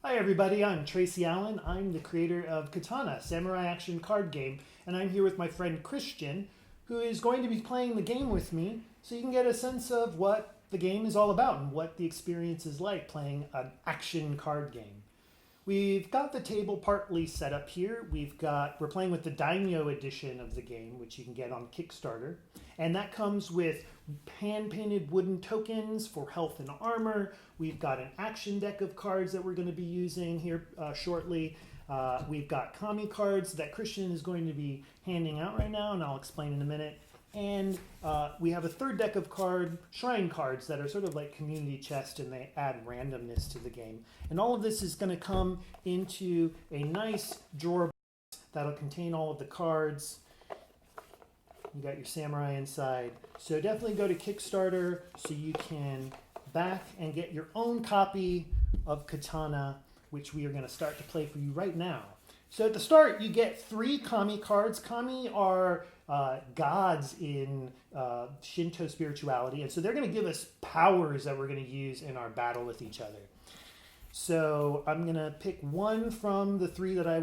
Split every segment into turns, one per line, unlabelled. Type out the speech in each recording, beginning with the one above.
Hi everybody, I'm Tracy Allen. I'm the creator of Katana, samurai action card game, and I'm here with my friend Christian, who is going to be playing the game with me so you can get a sense of what the game is all about and what the experience is like playing an action card game. We've got the table partly set up here. We're playing with the Daimyō Edition of the game, which you can get on Kickstarter. And that comes with hand-painted wooden tokens for health and armor. We've got an action deck of cards that we're going to be using here shortly. We've got kami cards that Christian is going to be handing out right now, and I'll explain in a minute. And we have a third deck of shrine cards that are sort of like community chest, and they add randomness to the game. And all of this is going to come into a nice drawer box that'll contain all of the cards. You got your samurai inside. So definitely go to Kickstarter so you can back and get your own copy of Katana, which we are going to start to play for you right now. So at the start, you get 3 kami cards. Kami are gods in Shinto spirituality, and so they're going to give us powers that we're going to use in our battle with each other. So I'm going to pick one from the 3 that I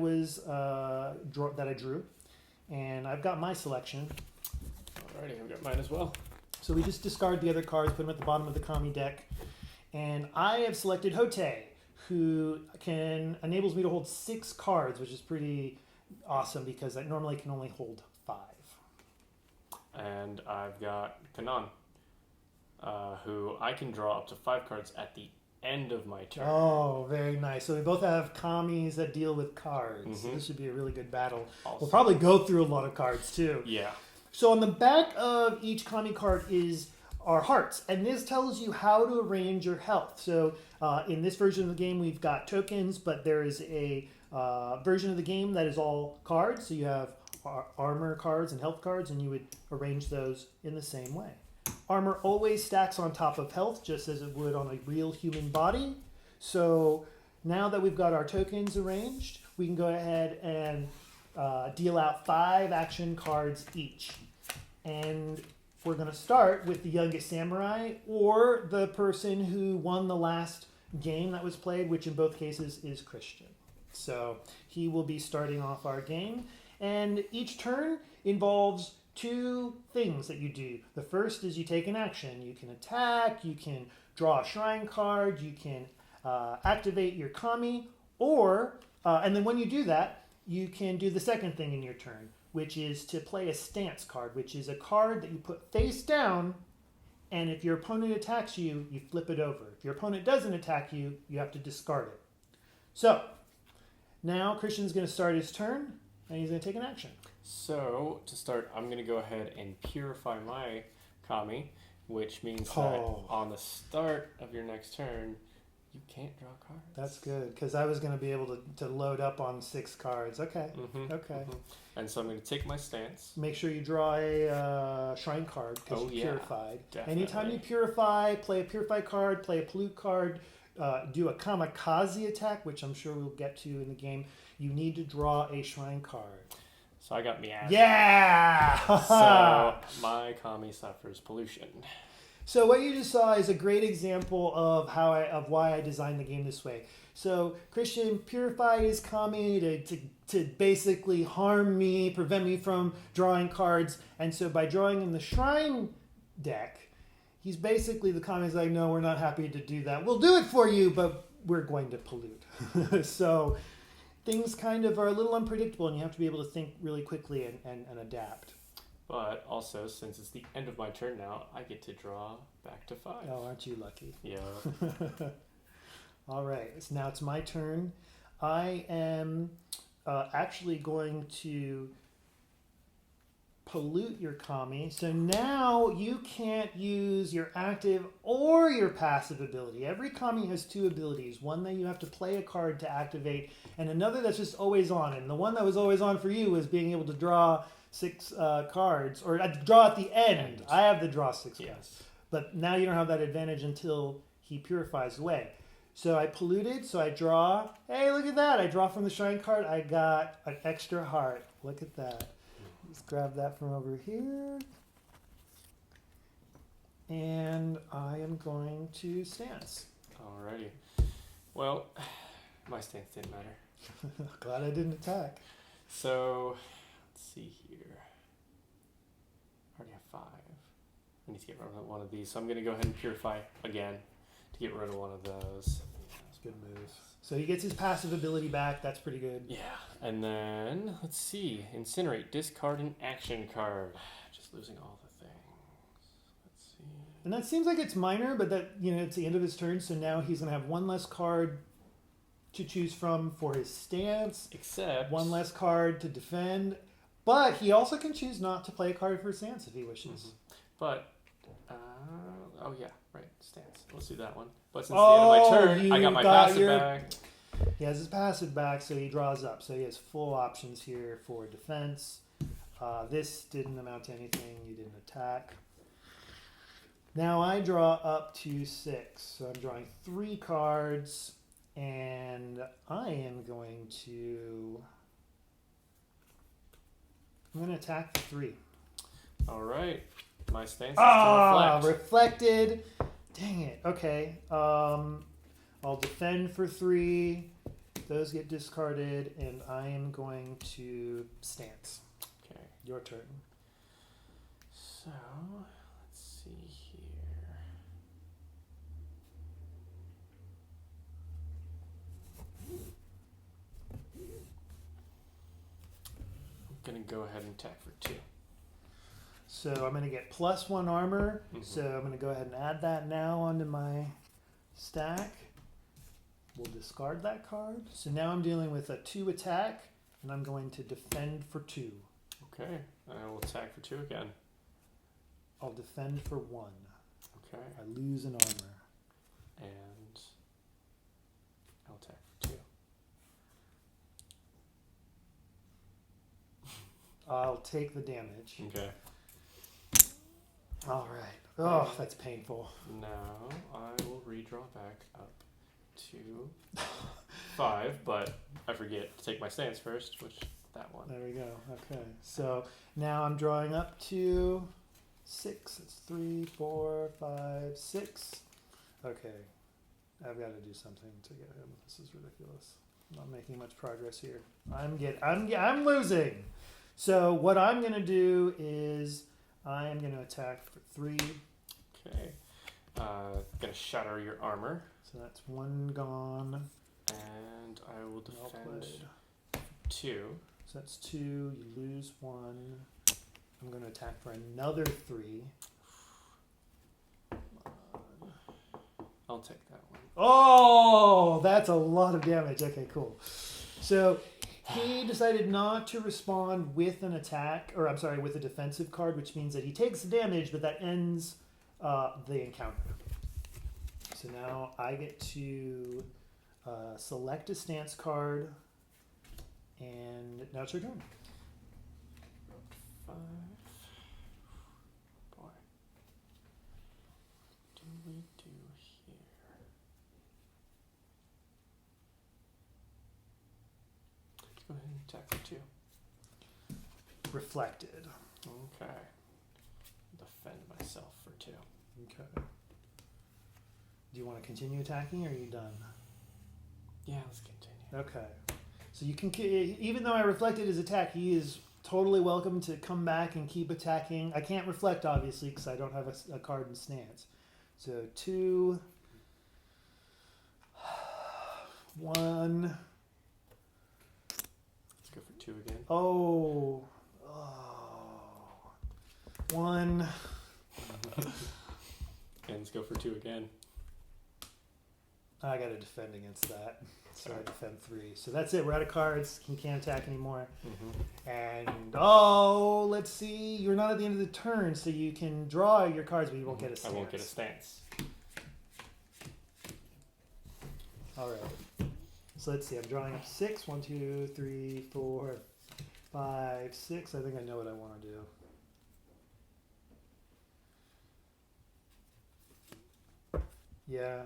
drew, and I've got my selection.
Alrighty, I've got mine as well.
So we just discard the other cards, put them at the bottom of the kami deck, and I have selected Hote, who enables me to hold 6 cards, which is pretty awesome because I normally can only hold 5.
And I've got Katana, who I can draw up to 5 cards at the end of my turn.
Oh, very nice. So we both have kamis that deal with cards.
Mm-hmm.
So this should be a really good battle.
Awesome.
We'll probably go through a lot of cards too.
Yeah.
So on the back of each kami card are hearts, and this tells you how to arrange your health. So in this version of the game, we've got tokens, but there is a version of the game that is all cards. So you have armor cards and health cards, and you would arrange those in the same way. Armor always stacks on top of health, just as it would on a real human body. So now that we've got our tokens arranged, we can go ahead and deal out 5 action cards each. And we're going to start with the youngest samurai, or the person who won the last game that was played, which in both cases is Christian. So he will be starting off our game. And each turn involves 2 things that you do. The first is you take an action. You can attack, you can draw a shrine card, you can activate your kami, and then when you do that, you can do the second thing in your turn, which is to play a stance card, which is a card that you put face down, and if your opponent attacks you, you flip it over. If your opponent doesn't attack you, you have to discard it. So, now Christian's going to start his turn, and he's going to take an action.
So, to start, I'm going to go ahead and purify my kami, which means that on the start of your next turn, you can't draw cards.
That's good, because I was going to be able to load up on 6 cards. Okay, okay.
Mm-hmm. And so I'm going to take my stance.
Make sure you draw a shrine card, because you're purified.
Definitely.
Anytime you purify, play a purify card, play a pollute card, do a kamikaze attack, which I'm sure we'll get to in the game, you need to draw a shrine card.
So I got miasma.
Yeah!
So my kami suffers pollution.
So what you just saw is a great example of why I designed the game this way. So Christian purified his kami to basically harm me, prevent me from drawing cards. And so by drawing in the shrine deck, he's basically, the kami's like, no, we're not happy to do that. We'll do it for you, but we're going to pollute. So things kind of are a little unpredictable, and you have to be able to think really quickly and adapt.
But also, since it's the end of my turn now, I get to draw back to 5.
Oh, aren't you lucky?
Yeah.
All right, so now it's my turn. I am actually going to pollute your kami. So now you can't use your active or your passive ability. Every kami has 2 abilities. One that you have to play a card to activate, and another that's just always on. And the one that was always on for you was being able to draw 6 cards, or draw at the end. I have the draw 6 cards. But now you don't have that advantage until he purifies away. So I polluted, so I draw. Hey, look at that. I draw from the shrine card. I got an extra heart. Look at that. Let's grab that from over here. And I am going to stance.
Alrighty. Well, My stance didn't matter.
Glad I didn't attack.
So, let's see here. I already have 5. I need to get rid of one of these. So I'm going to go ahead and purify again to get rid of one of those.
That's a good move. So he gets his passive ability back. That's pretty good.
Yeah. And then, let's see. Incinerate. Discard an action card. Just losing all the things. Let's see.
And that seems like it's minor, but that, it's the end of his turn. So now he's going to have one less card to choose from for his stance.
Except
one less card to defend. But he also can choose not to play a card for his stance if he wishes.
Mm-hmm. But, oh yeah, right, stance. Let's do that one. But since the end of my turn, I got my passive back.
He has his passive back, so he draws up. So he has full options here for defense. This didn't amount to anything. You didn't attack. Now I draw up to 6. So I'm drawing 3 cards. And I am going to... I'm going to attack for 3.
All right. My stance is to reflect.
Reflected. Dang it. Okay. I'll defend for 3. Those get discarded, and I am going to stance.
Okay.
Your turn.
So, let's see here. I'm going to go ahead and attack for 2.
So I'm going to get +1 armor.
Mm-hmm.
So I'm going to go ahead and add that now onto my stack. We'll discard that card. So now I'm dealing with a 2 attack, and I'm going to defend for 2.
Okay. I will attack for 2 again.
I'll defend for 1.
Okay.
I lose an armor.
And I'll attack for 2.
I'll take the damage.
Okay.
All right. Oh, that's painful.
Now I will redraw back up to 5, but I forget to take my stance first, which that one.
There we go. Okay. So now I'm drawing up to 6. It's 3, 4, 5, 6. Okay. I've got to do something to get him. This is ridiculous. I'm not making much progress here. I'm losing. So what I'm going to do is I am going to attack for 3.
Okay. Gonna shatter your armor.
So that's 1 gone.
And I will
Well
defend
played.
2.
So that's 2. You lose 1. I'm going to attack for another 3.
I'll take that one.
Oh, that's a lot of damage. Okay, cool. So he decided not to respond with an attack, or I'm sorry, with a defensive card, which means that he takes the damage, but that ends the encounter. So now I get to select a stance card, and now it's your turn.
5. Boy. Do we do here? Let's go ahead and attack for 2.
Reflected.
Okay. Defend myself for 2.
Okay. Do you want to continue attacking, or are you done?
Yeah, let's continue.
Okay. So you can, even though I reflected his attack, he is totally welcome to come back and keep attacking. I can't reflect, obviously, because I don't have a card in stance. So 2, 1.
Let's go for 2 again.
Oh. 1.
And let's go for 2 again.
I got to defend against that. So I defend 3. So that's it. We're out of cards. He can't attack anymore.
Mm-hmm.
And, let's see. You're not at the end of the turn, so you can draw your cards, but you won't get a stance.
I won't get a stance.
All right. So let's see. I'm drawing up 6. 1, 2, 3, 4, 5, 6. I think I know what I want to do. Yeah.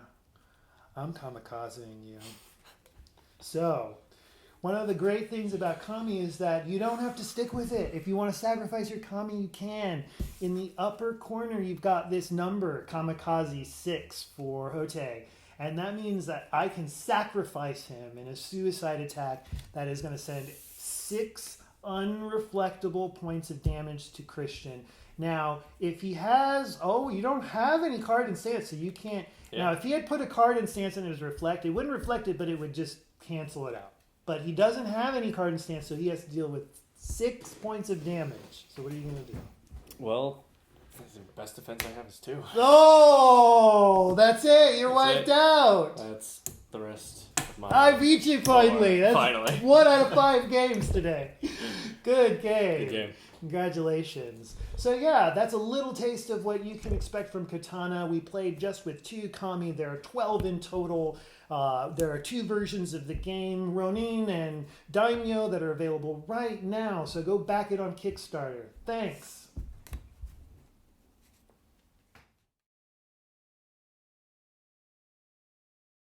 I'm kamikazing you. So, one of the great things about Kami is that you don't have to stick with it. If you want to sacrifice your Kami, you can. In the upper corner, you've got this number, Kamikaze 6 for Hote. And that means that I can sacrifice him in a suicide attack that is going to send 6 unreflectable points of damage to Christian. Now, if he has... Oh, you don't have any card in stance, so you can't...
Yeah.
Now, if he had put a card in stance and it was reflect, it wouldn't reflect it, but it would just cancel it out. But he doesn't have any card in stance, so he has to deal with 6 points of damage. So what are you going to do?
Well, the best defense I have is 2.
Oh, that's it. You're
That's
wiped
it.
out.
That's the rest of my...
I beat you finally. That's
Finally.
1 out of 5 games today. Good game.
Good game.
Congratulations. So yeah, that's a little taste of what you can expect from Katana. We played just with 2 kami. There are 12 in total. There are 2 versions of the game, Ronin and Daimyō, that are available right now. So go back it on Kickstarter. Thanks.